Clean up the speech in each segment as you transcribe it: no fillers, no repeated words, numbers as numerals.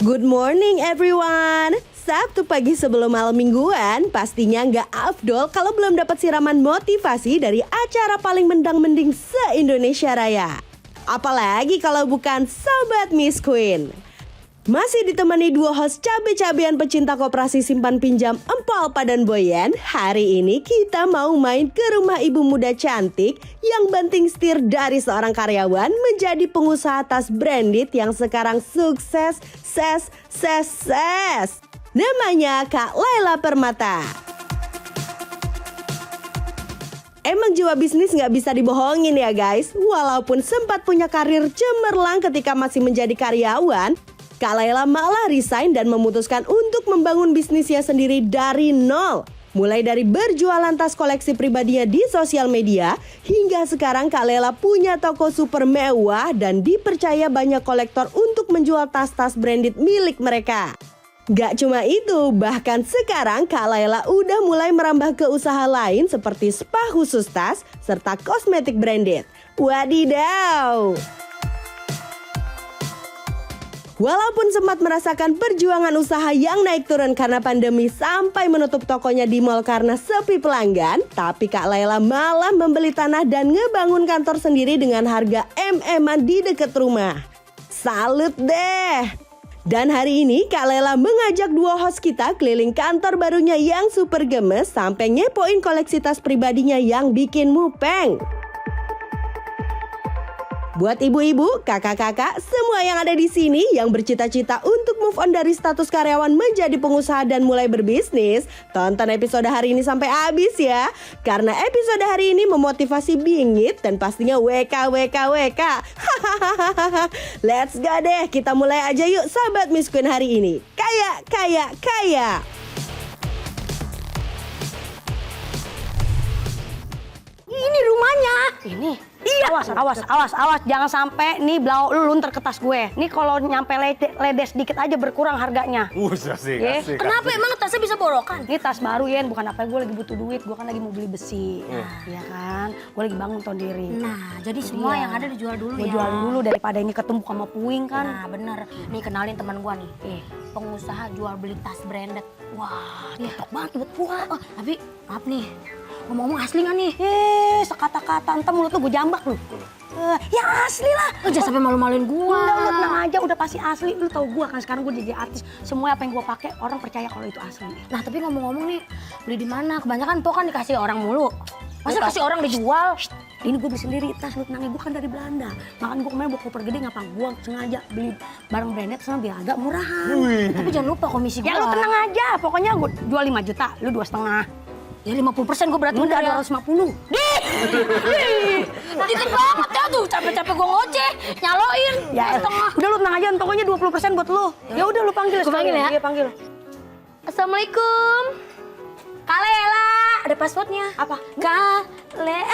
Good morning everyone. Sabtu pagi sebelum malam mingguan, pastinya nggak afdol kalau belum dapat siraman motivasi dari acara paling mendang-mending se-Indonesia Raya. Apalagi kalau bukan Sobat Miss Queen. Masih ditemani dua host cabe-cabean pecinta koperasi simpan pinjam Empol Padan Boyen. Hari ini kita mau main ke rumah ibu muda cantik yang banting setir dari seorang karyawan menjadi pengusaha tas branded yang sekarang sukses, ses. Namanya Kak Laila Permata. Emang jiwa bisnis nggak bisa dibohongin ya guys. Walaupun sempat punya karir cemerlang ketika masih menjadi karyawan, Kak Laila malah resign dan memutuskan untuk membangun bisnisnya sendiri dari nol. Mulai dari berjualan tas koleksi pribadinya di sosial media, hingga sekarang Kak Laila punya toko super mewah dan dipercaya banyak kolektor untuk menjual tas-tas branded milik mereka. Gak cuma itu, bahkan sekarang Kak Laila udah mulai merambah ke usaha lain seperti spa khusus tas, serta kosmetik branded. Wadidaw! Walaupun sempat merasakan perjuangan usaha yang naik turun karena pandemi sampai menutup tokonya di mal karena sepi pelanggan, tapi Kak Laila malah membeli tanah dan ngebangun kantor sendiri dengan harga MM-an di dekat rumah. Salut deh! Dan hari ini Kak Laila mengajak dua host kita keliling kantor barunya yang super gemes sampai ngepoin koleksi tas pribadinya yang bikin mupeng. Buat ibu-ibu, kakak-kakak, semua yang ada di sini yang bercita-cita untuk move on dari status karyawan menjadi pengusaha dan mulai berbisnis, tonton episode hari ini sampai habis ya. Karena episode hari ini memotivasi bingit dan pastinya WK. Let's go deh, kita mulai aja yuk Sobat Miss Queen hari ini. Kaya. Ini rumahnya. Ini? Iya. Awas. Jangan sampai nih blau lu luntur ke tas gue. Nih kalau nyampe ledes dikit aja berkurang harganya. Asik. Kenapa emang tasnya bisa borokan? Ini tas baru Yen, bukan apa, gue lagi butuh duit. Gue kan lagi mau beli besi. Iya kan? Gue lagi bangun tahun diri. Nah, jadi semua yang ada dijual dulu Gue ya. jual dulu daripada ini ketumpuk sama puing kan. Nah, bener. Nih kenalin teman gua nih. Pengusaha jual beli tas branded. Wah, cocok banget buat gua. Oh, tapi maaf nih. Ngomong-ngomong asli gak nih? Sekata-kata entar mulut lu gue jambak lu. Ya asli lah. Lu jangan sampai malu-maluin gua. Enggak, lu tenang aja, udah pasti asli. Lu tau gue kan sekarang gue jadi artis. Semua apa yang gue pakai orang percaya kalau itu asli. Nah, tapi ngomong-ngomong nih, beli di mana? Kebanyakan po kan dikasih orang mulu. Masa kasih orang dijual? Ini gue beli sendiri tas, lu tenangnya, gue kan dari Belanda. Makan gue kemarin bawa koper gede, ngapa gue sengaja beli barang branded sama biar agak murahan. Tapi jangan lupa komisi gua. Ya lu tenang aja, pokoknya gue jual 5 juta, lu 2,5. Ya 50% gua berarti Udah ya. 250. Dikit banget ya tuh, capek-capek gua ngoceh, nyaloin. Ya udah lu tenang aja, pokoknya 20% buat lu. Ya udah lu panggil Gua panggil ya? Iya panggil. Assalamualaikum. Kak Lela, ada passwordnya. Apa? Kak Lela.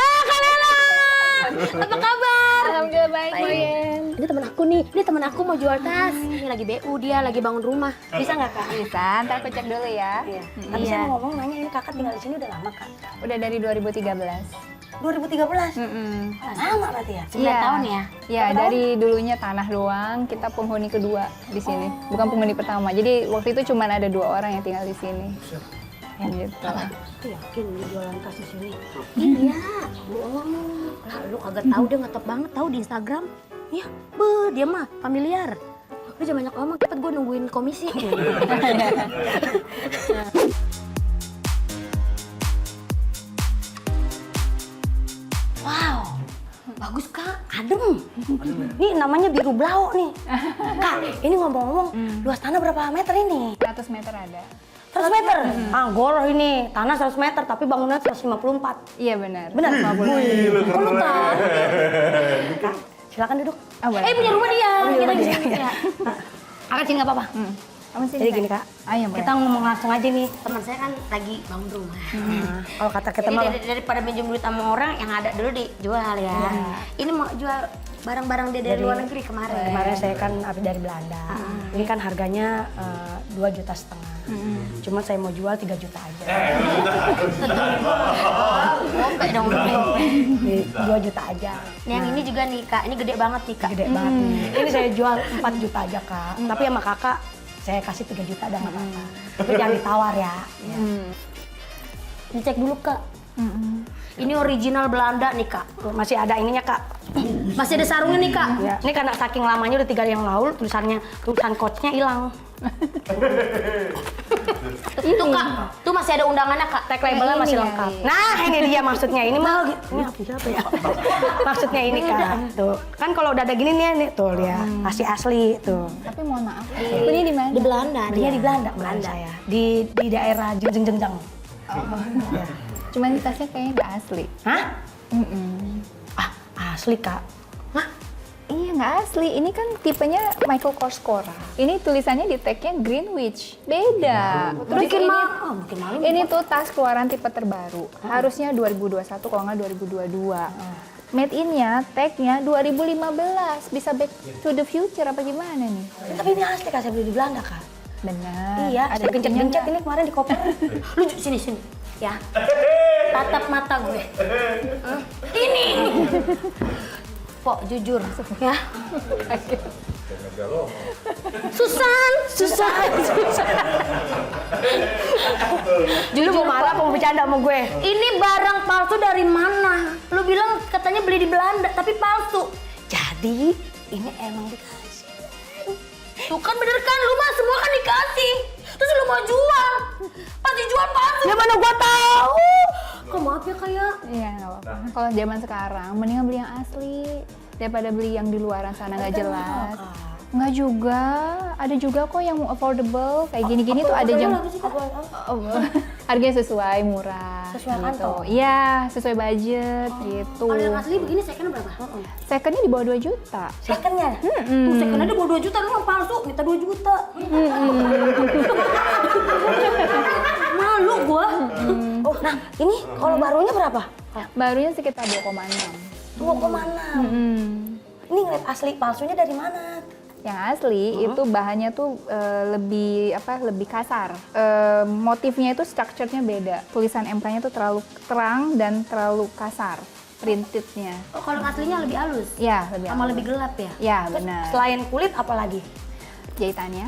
Apa kabar? Alhamdulillah baik, Boyen. Ini temen aku nih, ini temen aku mau jual tas. Ini lagi BU dia, lagi bangun rumah. Bisa nggak Kak? Bisa, ntar aku cek dulu ya. Tapi saya mau ngomong nanya, ini kakak tinggal di sini udah lama Kak? Udah dari 2013. 2013? Lama berarti ya? 9 tahun ya? Iya, dari dulunya tanah doang, kita penghuni kedua di sini. Bukan penghuni pertama. Jadi waktu itu cuma ada 2 orang yang tinggal di sini. Gitu. Aku yakin lu jualan tas di sini. Iya, bohong. Lah lu kagak tahu, dia ngetop banget tahu di Instagram. Iya, dia mah familiar. Lu jangan banyak ngomong, cepet gue nungguin komisi. Wow, bagus Kak, adem. Ini namanya biru blau nih. Kak, ini ngomong-ngomong, luas tanah berapa meter ini? 100 meter ada. 100 meter? Goroh ini, tanah 100 meter tapi bangunan 154. Iya benar. Benar? 50. Kok lu tahu? Kak, silakan duduk. Oh, boleh. Punya rumah dia. Kita rumah di dia. Angkat sini nggak apa-apa. Kamu sini. Jadi gini Kak, Ayo, boleh. kita ngomong langsung aja nih. Teman saya kan lagi bangun rumah. Kalau kata kita Jadi mah, daripada minjem duit sama orang yang ada dulu dijual ya. Ini mau jual barang-barang dia dari luar negeri kemarin. kemarin saya kan habis dari Belanda. Ini kan harganya 2,5 juta. Cuma saya mau jual 3 juta aja. Oke dong. 2 juta aja. Yang ini juga nih Kak, ini gede banget nih Kak. Gede banget nih. Ini saya jual 4 juta aja Kak. Tapi sama kakak Saya kasih 3 juta dah nggak apa-apa. Tapi jangan ditawar ya. Dicek dulu Kak. Ini original Belanda nih Kak. Tuh, masih ada ininya Kak. Masih ada sarungnya nih Kak. Ya. Ini karena saking lamanya udah 3 hari yang lalu tulisan coachnya hilang. Itu Kak, tuh masih ada undangannya Kak. Tag labelnya masih ini lengkap. kali. Nah ini dia maksudnya. Ini mah ini apa ya? Maksudnya ini Kak. Tuh kan kalau udah ada gini nih tuh ya masih asli tuh. Tapi mohon maaf, ini di mana? Di Belanda Dia dia. di Belanda saya. Di daerah Jengjang. Ya. Cuman tasnya kayaknya nggak asli. Hah? Ah asli Kak. Iya nggak asli, ini kan tipenya Michael Kors Cora. Ini tulisannya di tagnya Greenwich, beda. Terus Bikin ini, bikin malu. ini tuh tas keluaran tipe terbaru. Harusnya 2021 kalau nggak 2022. Made in-nya, tagnya 2015. Bisa back to the future apa gimana nih? Tapi ini asli Kak, saya beli di Belanda Kak. Benar. Iya, ada buktinya gencet-gencet nggak? ini kemarin di koper. Lu sini ya. Tatap mata gue. Ini. Pok jujur ya. Susan. Lu mau marah apa mau bercanda sama gue? Ini barang palsu dari mana? Lu bilang katanya beli di Belanda tapi palsu. Jadi ini emang dikasih. Tuh kan bener kan, lu mah semua kan dikasih. Terus lu mau jual. Pas dijual palsu. Ya mana gua tahu. Kok maaf ya kayak. Iya nggak apa-apa. Kalau zaman sekarang, mendingan beli yang asli daripada beli yang di luaran sana nggak jelas. Nggak juga, ada juga kok yang affordable kayak gini-gini tuh ada jam. Harganya sesuai, murah. Sesuai gitu. kantong? Iya, sesuai budget gitu. Kalau yang asli begini second berapa? Secondnya di bawah 2 juta. Secondnya. Tuh second aja bawa 2 juta, lu mah palsu, minta 2 juta. Malu gua. Oh, nah ini kalau barunya berapa? Barunya sekitar 2,6. 2,6. Ini ngeliat asli palsunya dari mana? Yang asli itu bahannya tuh lebih kasar. Motifnya itu structure-nya beda. Tulisan MK-nya tuh terlalu terang dan terlalu kasar. Printednya. Oh, kalau aslinya lebih halus. Ya, lebih Sama halus. lebih gelap ya? Ya, benar. Selain kulit apa lagi? Jahitannya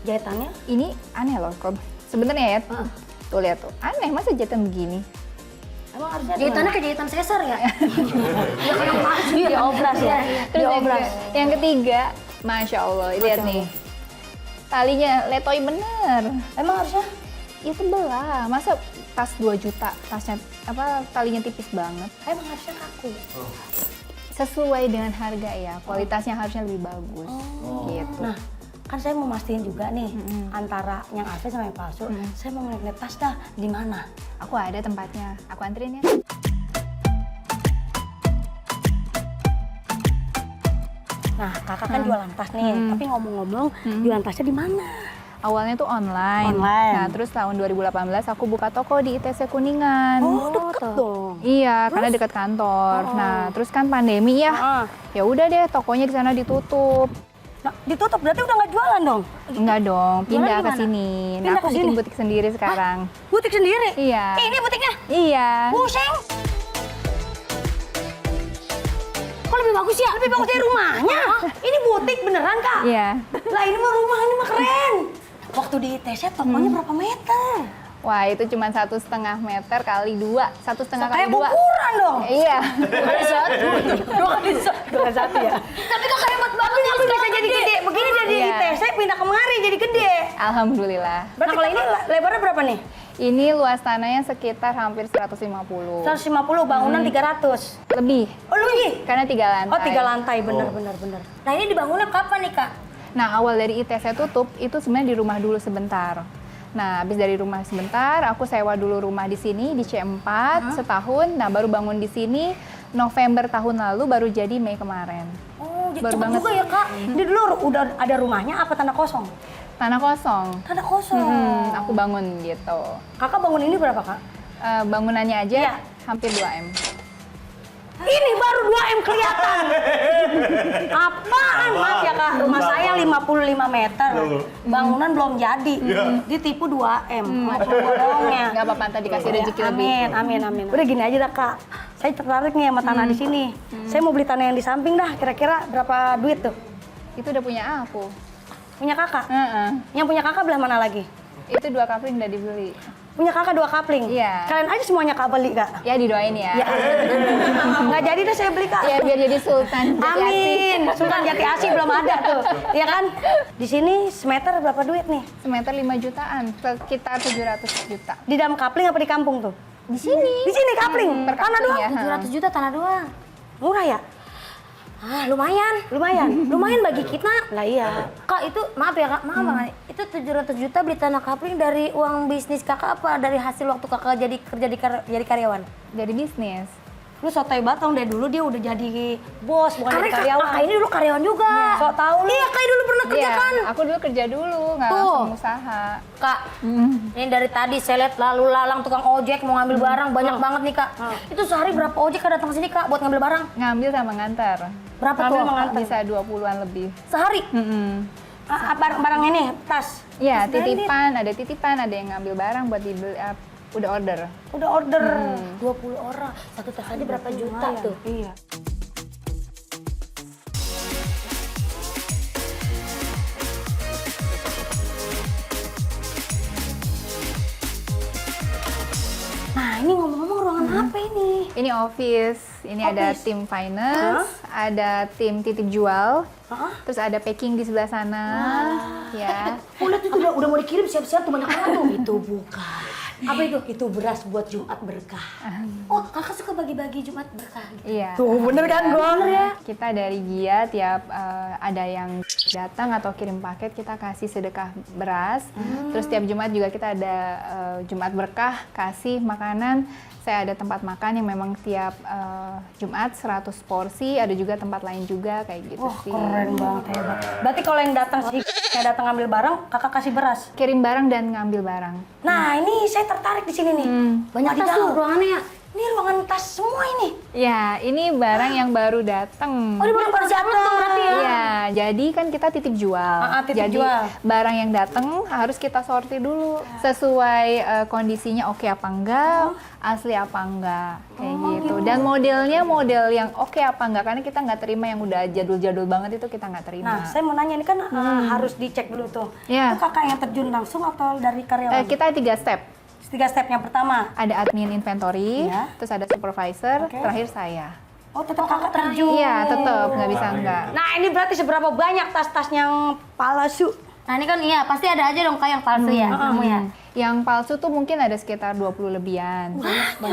Jahitannya? ini aneh loh. Sebenarnya ya. Tuh lihat tuh. Aneh masa jahitan begini? Emang harusnya Jahitannya kayak jahitan sesar ya? Ya kayak palsu ya. diobras ya? Terus Diobras. yang ketiga, Masya Allah, lihat nih. Talinya letoy bener. Emang harusnya? Ya tebel lah. Masa tas 2 juta, tasnya talinya tipis banget. Emang harusnya kaku. Sesuai dengan harga ya, kualitasnya harusnya lebih bagus. Gitu. Nah, kan saya mau mastiin juga nih antara yang asli sama yang palsu. Saya mau ngeliat tas dah di mana? Aku ada tempatnya, aku anterin ya. Nah, kakak kan jualan tas nih. Tapi ngomong-ngomong, jualan tasnya di mana? Awalnya tuh online. Online. Nah, terus tahun 2018 aku buka toko di ITC Kuningan. Oh, deket dong. Iya, karena dekat kantor. Nah, terus kan pandemi ya. Ya udah deh, tokonya di sana ditutup. Nah, ditutup berarti udah nggak jualan dong? Enggak dong, pindah Jualan ke di mana? sini. Pindah Nah, aku ke bikin sini? butik sendiri sekarang. Butik sendiri? Iya. Ini butiknya? Iya. Pusing. Kok lebih bagus ya? Lebih bagus dari rumahnya. Ini butik beneran, Kak? Iya. Lah ini mah rumah, ini mah keren. Waktu di ITC tokonya berapa meter? Wah, itu cuma 1,5 meter kali 2. 1,5 kali Kayak 2. ukuran dong. Iya. Dua kali satu ya. Tapi kok hebat banget ya, Tapi bisa jadi gede. Begini dari Iya. ITC pindah kemari jadi gede. Alhamdulillah. Berarti kalau ini lebarnya berapa nih? Ini luas tanahnya sekitar hampir 150. 150, bangunan 300. Lebih, Oh lebih? karena 3 lantai. Oh 3 lantai, bener. Nah ini dibangunnya kapan nih Kak? Nah, awal dari ITC tutup, itu sebenarnya di rumah dulu sebentar. Nah, habis dari rumah sebentar, aku sewa dulu rumah di sini, di C4, setahun. Nah, baru bangun di sini November tahun lalu, baru jadi Mei kemarin. Oh jadi Baru cepet banget. juga ya Kak. Ini dulu udah ada rumahnya apa tanah kosong? Tanah kosong. Tanah kosong. Aku bangun gitu. Kakak bangun ini berapa Kak? Bangunannya aja Iya. hampir 2M. Ini baru 2M kelihatan. Apaan? Maaf ya Kak, rumah saya 55 meter. Bangunan belum jadi. Ditipu 2M. Masya Allah dongnya. Nggak apa-apa, ntar dikasih rezeki lebih. Amin. Udah gini aja dah Kak. Saya tertarik nih sama tanah di sini. Saya mau beli tanah yang di samping dah. Kira-kira berapa duit tuh? Itu udah punya aku. Punya kakak? Heeh. Yang punya kakak belah mana lagi? Itu 2 kapling udah dibeli. Punya kakak 2 kapling? Iya. Kalian aja semuanya kak beli kak? Ya didoain ya. Ya. Nggak jadi deh saya beli kak. Ya biar jadi sultan. Jati Asih. Amin. Sultan Jati Asih belum ada tuh. Iya kan? Di sini semeter berapa duit nih? Semeter 5 jutaan, sekitar 700 juta. Di dalam kapling apa di kampung tuh? Di sini. Di sini kapling. Per Tanah kapling doang. ya. 700 juta tanah doang. Murah ya? Ah, lumayan. Lumayan bagi kita. Lah iya. Kak, itu maaf ya Kak, maaf banget. Itu 700 juta beli tanah kapling dari uang bisnis Kakak apa dari hasil waktu Kakak jadi kerja jadi karyawan? Dari bisnis. Lu sotoy batang dari dulu dia udah jadi bos bukan Karena jadi karyawan. Kakak ini dulu karyawan juga. Sok tahu lu. Iya, Kak dulu pernah kerja Iya, kan? aku dulu kerja dulu, nggak Tuh. langsung usaha. Kak, ini dari tadi saya lihat lalu lalang tukang ojek mau ngambil barang banyak banget nih Kak. Itu sehari berapa ojek Kak datang sini Kak buat ngambil barang? Ngambil sama ngantar. Berapa Ngambil tuh? sama ngantar? Bisa 20-an lebih. Sehari? Barang ini tas. Iya, Tas branded. titipan, ada yang ngambil barang buat dibeli, udah order. Udah order. 20 orang. Satu tas aja berapa juta Lumayan. tuh? Iya. Nah, ini ngomong-ngomong ruangan apa ini? Ini office, ini ada Office. tim finance, ada tim titip jual, Hah? terus ada packing di sebelah sana, ya. Oh, lihat itu udah mau dikirim siap-siap tuh banyak banget tuh. Itu bukan. Apa itu? Itu beras buat Jumat berkah. Oh, Kakak suka bagi-bagi Jumat berkah gitu. Iya. Tuh, bener kan gua? Kita dari Gia tiap ada yang datang atau kirim paket kita kasih sedekah beras. Terus tiap Jumat juga kita ada Jumat berkah kasih makanan. Saya ada tempat makan yang memang tiap Jumat 100 porsi, ada juga tempat lain juga kayak gitu Wah, sih. keren banget, hebat. Berarti kalau yang datang yang datang ngambil barang, kakak kasih beras. Kirim barang dan ngambil barang. Nah, ini saya tertarik di sini nih. Banyak tas tuh ruangannya ya. Ini ruangan tas semua ini. Ya, ini barang yang baru datang. Oh, ini baru pada siap tuh berarti ya. Iya, jadi kan kita titip jual. Titip jadi jual. barang yang datang harus kita sortir dulu sesuai kondisinya oke apa enggak, asli apa enggak, kayak gitu. Dan modelnya model yang oke apa enggak, karena kita nggak terima yang udah jadul-jadul banget itu kita nggak terima. Nah, saya mau nanya ini kan harus dicek dulu tuh. Iya. Itu kakak yang terjun langsung atau dari karyawan? Kita 3 step. 3 step yang pertama. Ada admin inventory, Iya. terus ada supervisor, Oke. terakhir saya. Oh, tetap kakak terjun. Iya, tetap nggak bisa enggak. Nah, ini berarti seberapa banyak tas-tas yang palsu? Nah, ini kan iya pasti ada aja dong Kak yang palsu ya. Kamu ya. Yang palsu tuh mungkin ada sekitar 20 lebihan.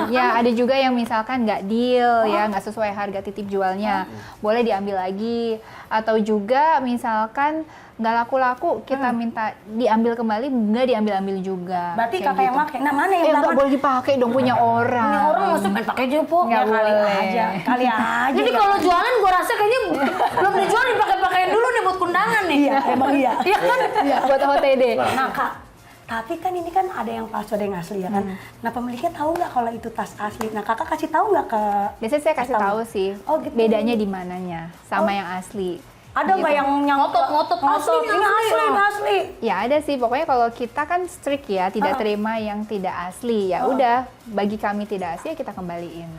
Ya, ada juga yang misalkan nggak deal ya, nggak sesuai harga titip jualnya. Boleh diambil lagi. Atau juga misalkan nggak laku-laku, kita minta diambil kembali, nggak diambil-ambil juga. Berarti Kayak kakak yang gitu. pakai. Nah, mana yang Nggak dapat? boleh dipakai dong, punya orang. Ini orang masuk main pakai aja po. Nggak Ya, kali boleh. aja. Kali aja. Jadi ya. kalau jualan gua rasa kayaknya belum dijual dipakai-pakein dulu nih buat kundangan nih. Iya, emang iya. Iya kan? Buat OTD. Nah, Kak, tapi kan ini kan ada yang palsu, ada yang asli ya kan. Nah, pemiliknya tahu nggak kalau itu tas asli? Nah, kakak kasih tahu nggak ke? Biasanya saya kasih tahu sih, Oh, gitu. bedanya di mananya sama yang asli. Ada nggak yang Ngotot, asli nih, Ini asli, ini asli. Ya ada sih, pokoknya kalau kita kan strict ya, tidak terima yang tidak asli. Ya udah, bagi kami tidak asli ya kita kembaliin.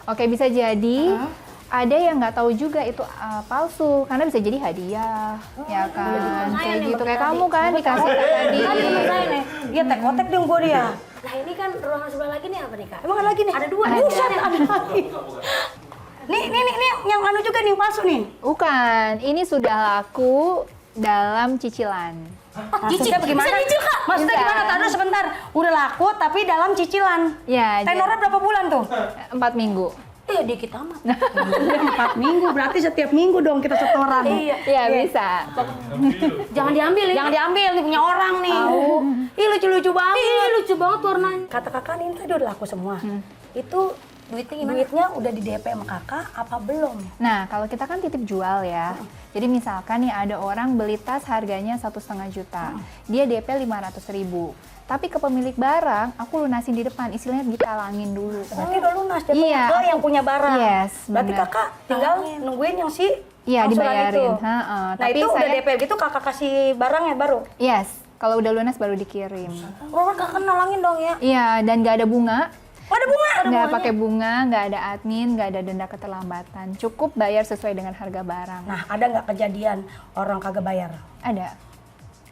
Oke, bisa jadi ada yang nggak tahu juga itu palsu, karena bisa jadi hadiah, ya kan? Kayak gitu, kayak kamu kan dikasih tadi. Tadi temen saya nih, dia tek-otek dong gua dia. Nah, ini kan ruangan sebelah lagi nih apa nih Kak? Emang ada lagi nih? Ada 2 Ada. Buset, ada lagi. Nih, yang anu juga nih, yang palsu nih. Bukan, ini sudah laku dalam cicilan. Maksudnya bagaimana? Bisa nyicil, Kak? Maksudnya Bisa. gimana? Tahan sebentar. Udah laku tapi dalam cicilan. Ya, Tenornya berapa bulan tuh? 4 minggu. Dikit amat. 4 minggu, berarti setiap minggu dong kita setoran. Iya. Ya bisa. Jangan diambil ini. Jangan diambil, nih punya orang nih. Ih, lucu-lucu banget. Ih, lucu banget warnanya. Kata kakak ini tadi udah laku semua. Itu duitnya udah di DP sama kakak apa belum? Nah, kalau kita kan titip jual ya. Jadi misalkan nih ada orang beli tas harganya 1,5 juta. Dia DP 500.000. Tapi ke pemilik barang, aku lunasin di depan. Istilahnya ditalangin dulu. Berarti udah lunas dia Iya, ke yang punya barang. Yes, Berarti benar. kakak tinggal nungguin yang si Iya, angsuran dibayarin. itu. Heeh, Nah, tapi itu udah saya- DP gitu kakak kasih barangnya baru. Yes, kalau udah lunas baru dikirim. Robert kakak nalangin dong ya. Iya, dan nggak ada bunga. Oh, ada bunga. Nggak pakai bunga, nggak ada admin, nggak ada denda keterlambatan. Cukup bayar sesuai dengan harga barang. Nah, ada nggak kejadian orang kagak bayar? Ada.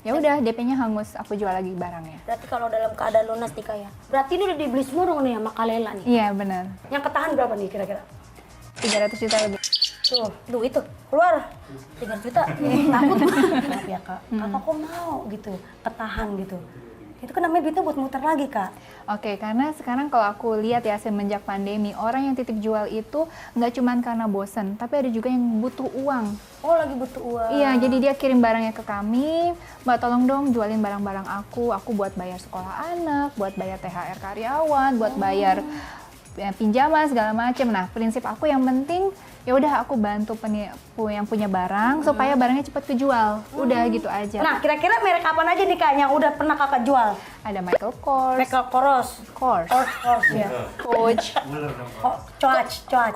Ya udah, DP-nya hangus, aku jual lagi barangnya. Berarti kalau dalam keadaan lunas nih Kak ya. Berarti ini udah dibeli semua dong nih sama Kak Lela nih. Iya benar. Yang ketahan berapa nih kira-kira? 300 juta lebih. Tuh, duit tuh keluar 3 juta. Takut maaf ya Kak. Kakak kok mau gitu, ketahan gitu. Itu kan namanya duitnya buat muter lagi Kak. Oke, karena sekarang kalau aku lihat ya semenjak pandemi, orang yang titip jual itu nggak cuman karena bosen, tapi ada juga yang butuh uang. Oh, lagi butuh uang. Iya, jadi dia kirim barangnya ke kami, Mbak tolong dong jualin barang-barang aku buat bayar sekolah anak, buat bayar THR karyawan, buat bayar pinjaman segala macam. Nah, prinsip aku yang penting ya udah aku bantu yang punya barang supaya barangnya cepat kejual. Udah gitu aja. Nah, kira-kira merek apa aja nih Kak yang udah pernah Kakak jual? Ada Michael Kors, Michael Kors. Kors, Kors ya. Coach,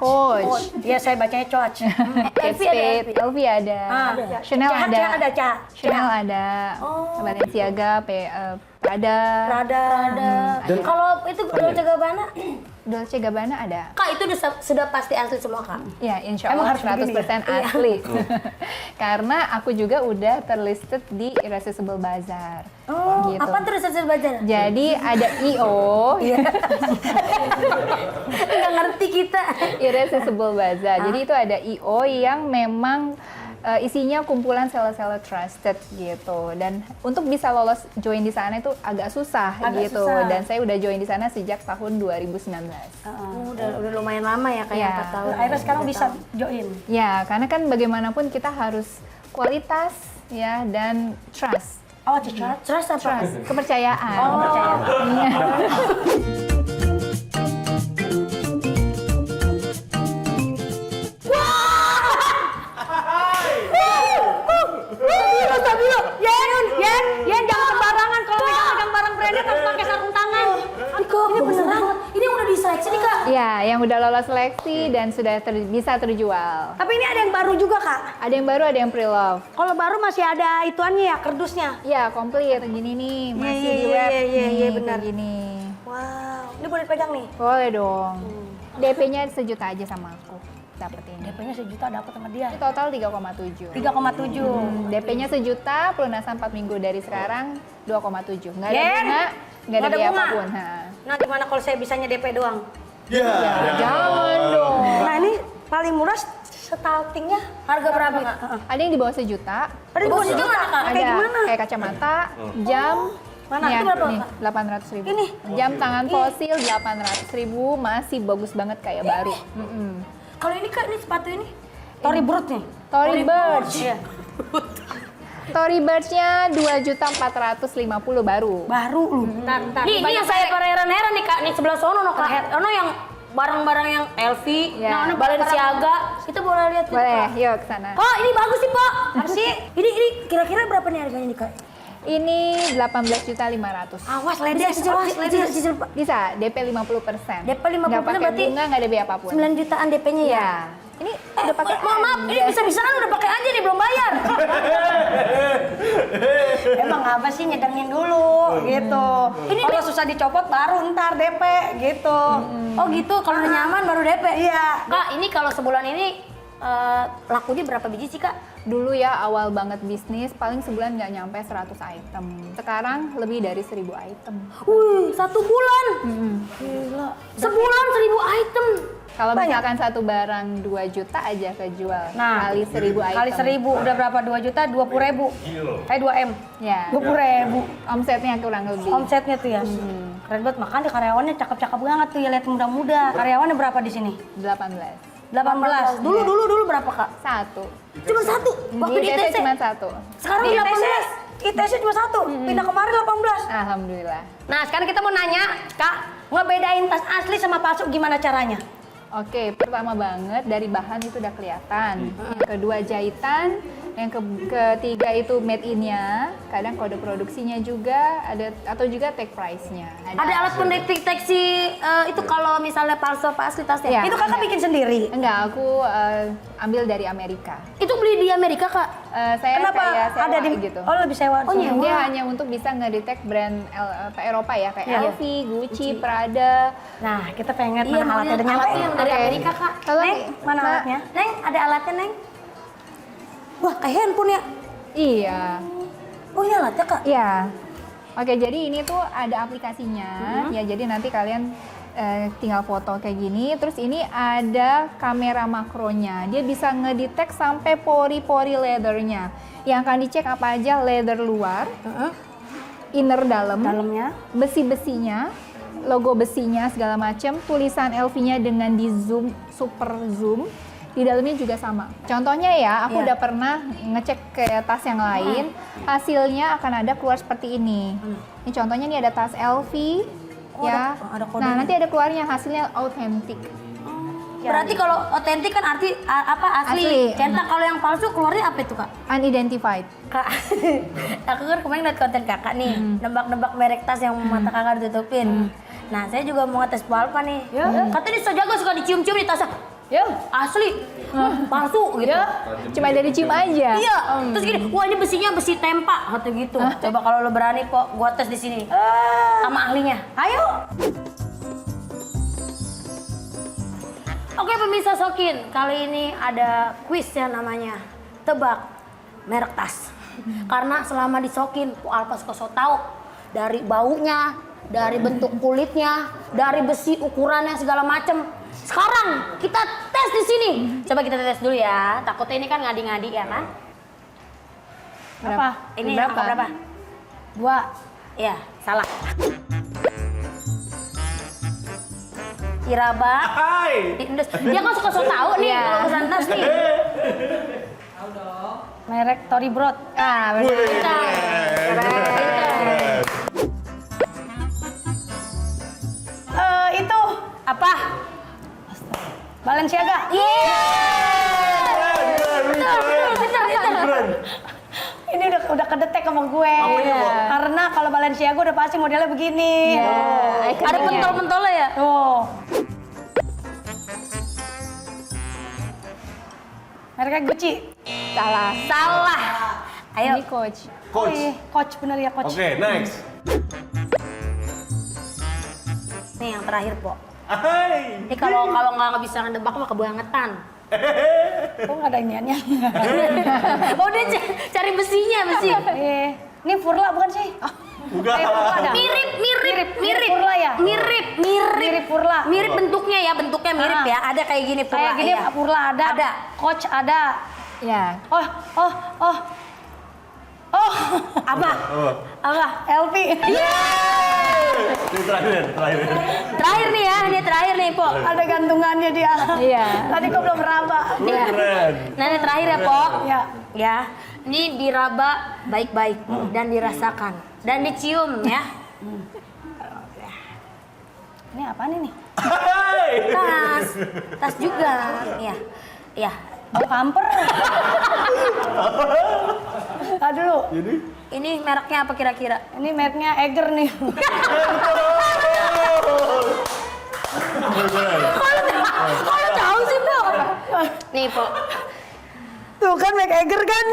Coach. Iya, saya bacanya Coach. Kate Spade, LV ada, Chanel ada, Chanel ada, Balenciaga, Prada. Kalau itu Dolce Gabbana, Dolce Gabbana ada. Kak itu sudah pasti asli semua Kak. Ya, insya Emang Allah harus 100% begini asli. Karena aku juga udah terlisted di Irresistible Bazaar. Oh, gitu. apa terus hasil belajar? Jadi ada IO, Nggak ngerti kita. Irresistible Bazaar. Jadi itu ada IO yang memang isinya kumpulan seller-seller trusted gitu. Dan untuk bisa lolos join di sana itu agak susah gitu. Dan saya udah join di sana sejak tahun 2019. Udah lumayan lama ya kayak 4 tahun. Akhirnya sekarang bisa join. Ya, karena kan bagaimanapun kita harus kualitas ya dan trust. Oh, trust apa? Trust, kepercayaan. Stabilo. Yen jangan sembarangan kalau megang barang branded harus pakai sarung tangan. Ini beneran. Ini yang udah diseleksi nih Kak. Ya, yang udah lolos seleksi dan sudah bisa terjual. Tapi ini ada yang baru juga Kak. Ada yang baru, ada yang pre-love. Kalau baru masih ada ituannya ya, kerdusnya. Ya, komplit. Gini nih, masih di web. Iya, Nih, benar. Gini. Wow, ini boleh pegang nih. Boleh dong. DP-nya sejuta aja sama aku. Dapet ini. DP-nya sejuta dapat sama dia. Ini total 3,7. 3,7. DP-nya sejuta, pelunasan 4 minggu dari sekarang 2,7. Nggak ada Yen, bunga, nggak ada ada biaya bunga. apapun. Ha. Nah, gimana kalau saya bisanya DP doang? Jangan dong. Nah, ini paling murah startingnya Harga berapa Kak? Ada yang di bawah sejuta. Ada di bawah sejuta, Kak? Ada Kayak gimana? kayak kacamata, jam. Mana? Nih, Itu berapa, nih, Kak? 800.000. Ini? Jam tangan fosil 800.000, masih bagus banget kayak baru. Kalau ini Kak, ini sepatu ini. Tory Burch nih. Tory Burch. Iya. Tory Burch-nya 2.450.000 baru. Baru lu. Nih, ini yang saya heran-heran nih Kak. Nih sebelah sono no Kak. Ono yang barang-barang yang LV, Ya. Balenciaga. Kita boleh lihat nih, Boleh, Kak. yuk ke sana. Kak, ini bagus sih, Pak. Apa sih? Ini kira-kira berapa nih harganya nih, Kak? Ini 18.500.000. Awas ledes, awas ledes. Bisa, DP 50%. DP 50% Nggak pakai berarti bunga, nggak ada biaya apapun. 9 jutaan DP-nya ya? Ya. Ini udah pakai. Mohon maaf, ini bisa-bisaan udah pakai aja nih, belum bayar. Emang apa sih nyedangin dulu gitu. Ini kalau susah dicopot baru ntar DP gitu. Oh gitu, kalau udah nyaman baru DP? Iya. Kak, ini kalau sebulan ini lakunya berapa biji sih, Kak? Dulu ya awal banget bisnis, paling sebulan nggak nyampe 100 item. Sekarang lebih dari 1.000 item. Wih, 1 bulan. Gila. Sebulan 1.000 item. Kalau misalkan satu barang 2 juta aja kejual, Nah, kali 1.000 item. Kali 1.000 udah berapa? 2 juta 20.000. Kayak 2M. Ya, 20.000. omsetnya kurang lebih. Omsetnya tuh ya. Keren banget, makanya karyawannya cakep-cakep banget tuh ya, lihat muda-muda. Karyawannya berapa di sini? 18. 18. Dulu berapa, Kak? 1. Cuma 1. Waktu di ITC. cuma 1. Sekarang Di 18. ITC cuma 1. Pindah kemarin 18. Alhamdulillah. Nah, sekarang kita mau nanya, Kak, ngebedain tas asli sama palsu gimana caranya? Oke, pertama banget dari bahan itu udah kelihatan. Yang kedua jahitan, yang ketiga itu made in-nya, kadang kode produksinya juga ada atau juga tag price-nya. Ada alat pendeteksi itu kalau misalnya palsu apa asli tasnya? Ya. Itu Kakak bikin sendiri? Enggak, aku ambil dari Amerika. Itu beli di Amerika, Kak? Saya Kenapa kayak sewa ada di gitu. Oh, lebih sewa. Oh, nyewa. Dia hanya untuk bisa ngedetect brand Eropa ya, kayak Iya. LV, Gucci, Prada. Nah, kita pengen lihat Iya, mana mau alatnya lihat udah nyampe. alatnya yang dari Oke. Amerika, Kak. Tolong, Neng, mana Mbak. alatnya? Neng, ada alatnya, Neng? Wah, kayak handphone ya? Iya. Oh iya latte Kak. Iya. Oke, jadi ini tuh ada aplikasinya. Ya, jadi nanti kalian tinggal foto kayak gini. Terus ini ada kamera makronya. Dia bisa ngedetect sampai pori-pori leathernya. Yang akan dicek apa aja, leather luar, inner Dalamnya. besi-besinya, logo besinya segala macam, tulisan LV-nya dengan di zoom, super zoom. Di dalamnya juga sama. Contohnya ya, aku udah pernah ngecek ke tas yang lain, hasilnya akan ada keluar seperti ini. Ini contohnya nih ada tas LV, ya. ada kodenya. Nah, nanti ada keluarnya hasilnya authentic. Berarti kalau otentik kan arti apa asli. Asli. Centang kalau yang palsu keluarnya apa itu Kak? Unidentified. Kak, aku kan kemarin liat konten kakak nih, nebak-nebak merek tas yang mata kakak ditutupin. Nah, saya juga mau ngetes Palpa nih. Katanya so jago suka dicium-cium di tasnya. Ya, asli. Palsu gitu. Cuma dari cium aja. Iya. Terus gini, wah ini besinya besi tempa, kata gitu. Coba kalau lo berani, Pok, gua tes di sini. Sama ahlinya. Ayo. Oke pemirsa Sokin, kali ini ada kuis yang namanya tebak merek tas. Karena selama di Sokin, Alpa suka so tahu dari baunya, dari bentuk kulitnya, dari besi ukurannya segala macem. Sekarang kita tes di sini. Coba kita tes dulu ya. Takutnya ini kan ngadi-ngadi ya kan? Apa? Ini Berapa? angka berapa? 2. Ya, salah. Iraba. Hai. Dia kan suka so tahu nih Iya. kalau urusan tas nih. Merek Tory Burch. Ah, benar. Itu Apa? Balenciaga. Keren. Ini udah kedetek sama gue. Apanya, Bo? Karena kalau Balenciaga udah pasti modelnya begini. Ada pentol-pentolnya ya? Tuh. Mereknya Gucci. Salah. Salah. Ayo. Ini coach. Oh, Coach. iya. Coach bener ya coach. Oke, next. Nih yang terakhir, Po. Hai. Ini kalau nggak bisa ngedebak mah kebangetan. Kok nggak ada iniannya? Oh dia cari besi. Ini Furla bukan sih? Bukan. Ada. Mirip. Mirip Furla ya? Mirip Furla. Mirip bentuknya ya, mirip ya. Ada kayak gini Furla. Kayak gini ya. Furla ada. Ada. Coach ada. Ya. Oh. Apa? Apa? LV. Ini terakhir. Terakhir nih ya, ini terakhir nih, Po. Ada gantungannya dia. Iya. Tadi kok belum meraba. Keren. Nah, ini terakhir ya, Po. Ya. Ya. Ini diraba baik-baik dan dirasakan dan dicium ya. Ini apaan ini? Hai. Tas juga. Iya. Iya. Bau kamper. Tadi dulu. Jadi Ini mereknya apa kira-kira? Ini mereknya Eger nih. Kalau tahu sih, Po. Nih, Po. Tuh kan merek Eger kan?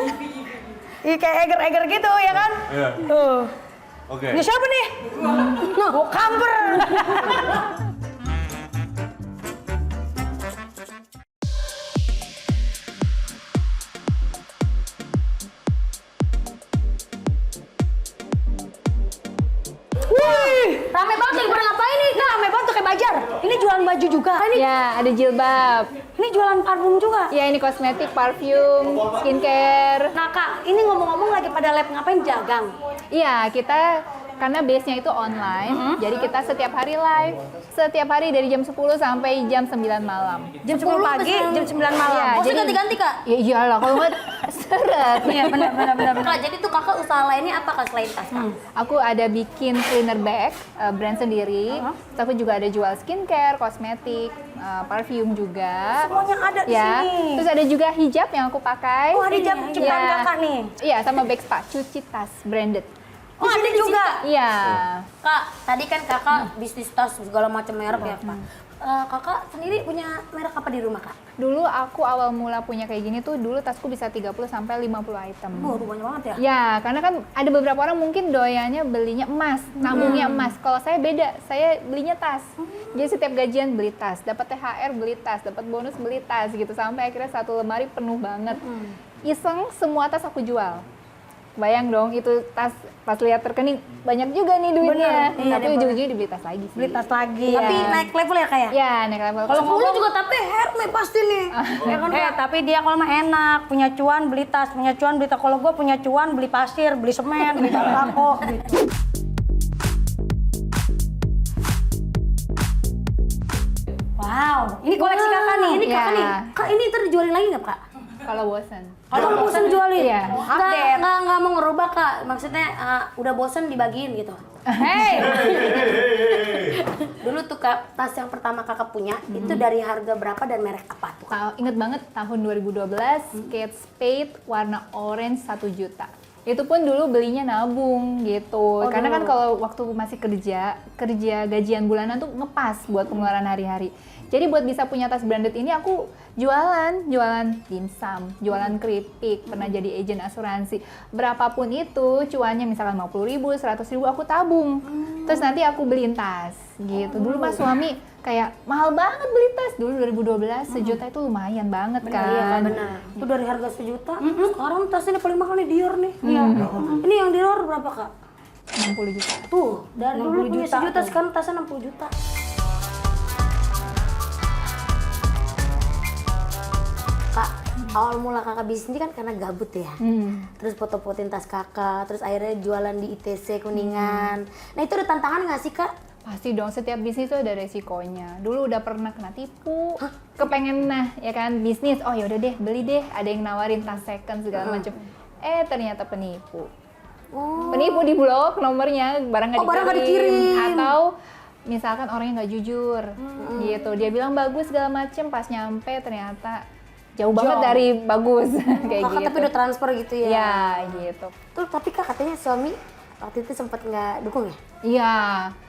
Iya kayak Eger gitu ya kan? Iya. Tuh. Oke. Ini siapa nih? Bau kamper. Rame banget lagi pada ngapain nih, Kak? Rame banget tuh kayak Bajar. Ini jualan baju juga. Ini Ya, ada jilbab. jualan parfum juga. Ya, ini kosmetik, parfum, skincare. Nah Kak, ini ngomong-ngomong lagi pada lab ngapain dagang? Iya, kita karena base-nya itu online, jadi kita setiap hari live. Setiap hari dari jam 10 sampai jam 9 malam. Jam 10 pagi, jam 9 malam. Iya, Maksudnya jadi- ganti-ganti, Kak? Ya iyalah, kalau nggak seret. Iya benar. Kak, jadi tuh Kakak usaha lainnya apa, Kak, selain tas, Kak? Aku ada bikin cleaner bag, brand sendiri. Terus aku juga ada jual skincare, kosmetik, parfum juga. Semuanya ada di Ya. sini. Terus ada juga hijab yang aku pakai. Oh, ada hijab ciptaan Iya. Kakak nih. Iya, sama bag spa, cuci tas branded. Oh, ada juga. Iya. Kak, tadi kan Kakak bisnis tas segala macam merek ya, Pak. Kakak sendiri punya merek apa di rumah, Kak? Dulu aku awal mula punya kayak gini tuh, dulu tasku bisa 30 sampai 50 item. Oh, banyak banget ya? Ya, karena kan ada beberapa orang mungkin doyannya belinya emas, nabungnya emas. Kalau saya beda, saya belinya tas. Jadi setiap gajian beli tas, dapat THR beli tas, dapat bonus beli tas gitu. Sampai akhirnya satu lemari penuh banget. Iseng semua tas aku jual. Bayang dong itu tas pas lihat rekening banyak juga nih duitnya. Bener, iya, Tapi ujung-ujungnya dibeli tas lagi sih. Beli tas lagi. Tapi Iya. naik level ya kayak. Ya, naik level. Kalau 10 juga tapi Hermes pasti nih. Ya kan? Tapi dia kalau mah enak, punya cuan beli tas, punya cuan beli tas. Kalau gue punya cuan beli pasir, beli semen, beli tembakau gitu. Wow, ini koleksi kakak nih. Ini kakak Ya. nih. Kak ini ntar dijualin lagi nggak kak? Kalau bosan. Kalau bosan jualin? Iya. Nggak mau ngerubah kak. Maksudnya udah bosan dibagiin gitu. Hey, Dulu tuh kak, tas yang pertama kakak punya itu dari harga berapa dan merek apa tuh kak? Ingat banget tahun 2012 Kate Spade warna orange 1 juta. Itu pun dulu belinya nabung gitu. Karena kan kalau waktu masih kerja gajian bulanan tuh ngepas buat pengeluaran hari-hari. Jadi buat bisa punya tas branded ini aku jualan dimsum, jualan keripik, pernah jadi agen asuransi. Berapapun itu cuannya misalkan 50.000, 100.000 aku tabung. Terus nanti aku beliin tas gitu. Dulu mas suami kayak mahal banget beli tas dulu 2012 sejuta itu lumayan banget kan. Iya kak benar. Itu dari harga sejuta. Sekarang tas ini paling mahal nih Dior nih. Iya. Ini yang Dior berapa kak? 60 juta. Tuh, dari dulu 60 punya juta sejuta tuh. sekarang tasnya 60 juta. Kak, awal mula kakak bisnis kan karena gabut ya. Terus foto-fotoin tas kakak, terus akhirnya jualan di ITC Kuningan. Nah itu ada tantangan nggak sih kak? Pasti dong, setiap bisnis tuh ada resikonya. Dulu udah pernah kena tipu, kepengen ya kan bisnis, oh yaudah deh beli deh, ada yang nawarin tas second segala macem. Ternyata penipu. Penipu di blok nomornya, barang nggak dikirim. Atau misalkan orangnya nggak jujur, gitu. Dia bilang bagus segala macem, pas nyampe ternyata jauh banget dari bagus, kayak Kakak gitu. tapi udah transfer gitu ya? Ya, gitu. Tuh tapi kak katanya suami waktu itu sempat nggak dukung ya? Iya,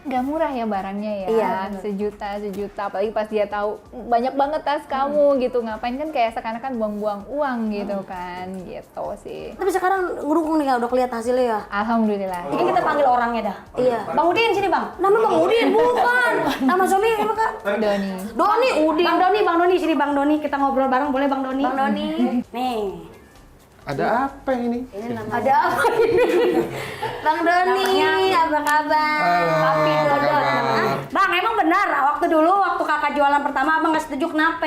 nggak murah ya barangnya ya. Iya, sejuta, apalagi pas dia tahu banyak banget tas kamu gitu. Ngapain kan kayak seakan-akan buang-buang uang gitu kan, gitu sih. Tapi sekarang ngedukung nih kak, udah kelihatan hasilnya ya? Alhamdulillah. ini kita panggil orangnya dah. Iya. Bang Udin sini bang. Nama Bang Udin bukan. Nama suami apa kak? Doni. Doni Udin. Bang Doni sini Bang Doni. Kita ngobrol bareng boleh Bang Doni? Bang Doni. Nih. Ada apa ini? Ada apa ini? Bang Doni, apa kabar? Halo, Papi apa Dodot. kabar? Bang, emang benar waktu kakak jualan pertama abang nggak setuju kenapa?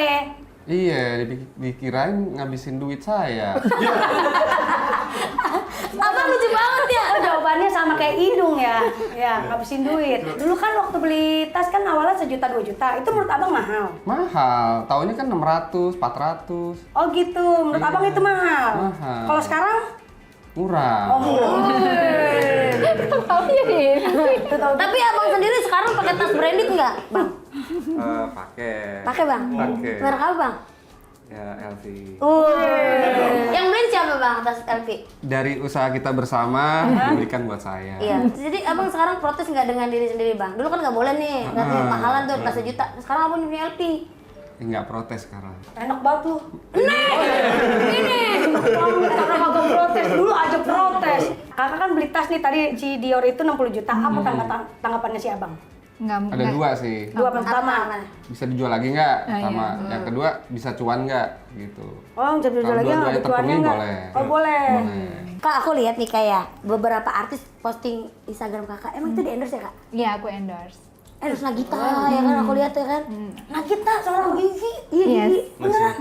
Iya, dikirain ngabisin duit saya. Abang lucu banget ya. Oh, jawabannya sama kayak Idung ya. Ya, ngabisin duit. Dulu kan waktu beli tas kan awalnya 1 juta 2 juta. Itu menurut abang mahal. Mahal, taunya kan 600, 400. Oh gitu, menurut Iya. abang itu mahal. Mahal. Kalau sekarang? Murah. Tapi ya Tapi abang sendiri sekarang pakai tas branded nggak, Bang? Pakai. Pakai bang. Pakai. Merek apa bang? Ya, LV. Yang beli siapa bang tas LV? Dari usaha kita bersama, diberikan buat saya. Iya. Jadi abang sekarang protes nggak dengan diri sendiri bang? Dulu kan nggak boleh nih, katanya mahalan tuh tas 1 juta. Sekarang abang punya LV. Nggak protes sekarang. Enak banget lu. Ini. Kakak kagak protes, dulu aja protes. Kakak kan beli tas nih tadi si Dior itu 60 juta. Apa tanggapannya si abang? Ada dua sih. Dua pertama. Apa? Bisa dijual lagi nggak? Ah, Sama yang kedua, bisa cuan nggak? Gitu. Oh, bisa jual Kalau lagi nggak? dua-duanya Ada cuannya terpenuhi nggak? boleh. Oh boleh. Boleh. Kak aku lihat nih kayak beberapa artis posting Instagram kakak. Emang itu di endorse ya kak? Iya, aku endorse. Endorse Nagita ya kan aku lihat ya kan. Nagita seorang gizi. Iya Yes. Gigi. Beneran.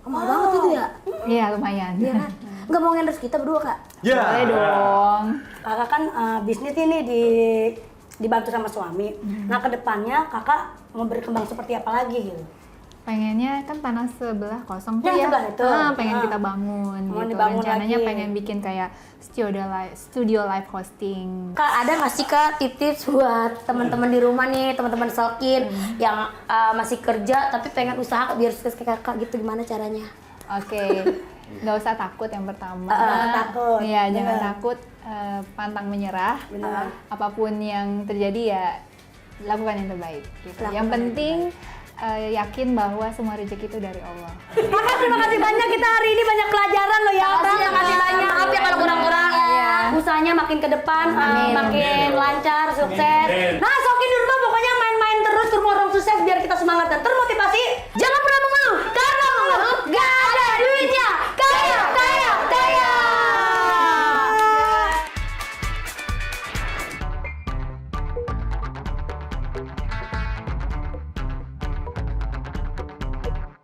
Mahal banget itu ya? Iya, lumayan. Iya kan? Nggak mau endorse kita berdua kak? Ya. Boleh dong. Kakak kan bisnis ini dibantu sama suami. Nah kedepannya kakak mau berkembang seperti apa lagi gitu? Pengennya kan tanah sebelah kosong tuh Yang ya. sebelah itu. Pengen kita bangun Mau gitu. dibangun Rencananya lagi. pengen bikin kayak studio live hosting. Kak ada nggak sih kak tips buat teman-teman di rumah nih, teman-teman Selkin yang masih kerja tapi pengen usaha biar sukses kayak kakak gitu, gimana caranya? Oke, nggak usah takut yang pertama. Jangan takut, Iya, jangan bener. takut, pantang menyerah. Bener. Apapun yang terjadi ya lakukan yang terbaik. Gitu. Lakukan Yang yang penting yakin bahwa semua rezeki itu dari Allah. Kakak terima kasih banyak, kita hari ini banyak pelajaran loh ya. Terima kasih banyak. Maaf ya kalau kurang-kurang. Usahanya makin ke depan, makin lancar, sukses. Amin. Nah, Sokin di rumah pokoknya main-main terus ke rumah orang sukses biar kita semangat dan termotivasi.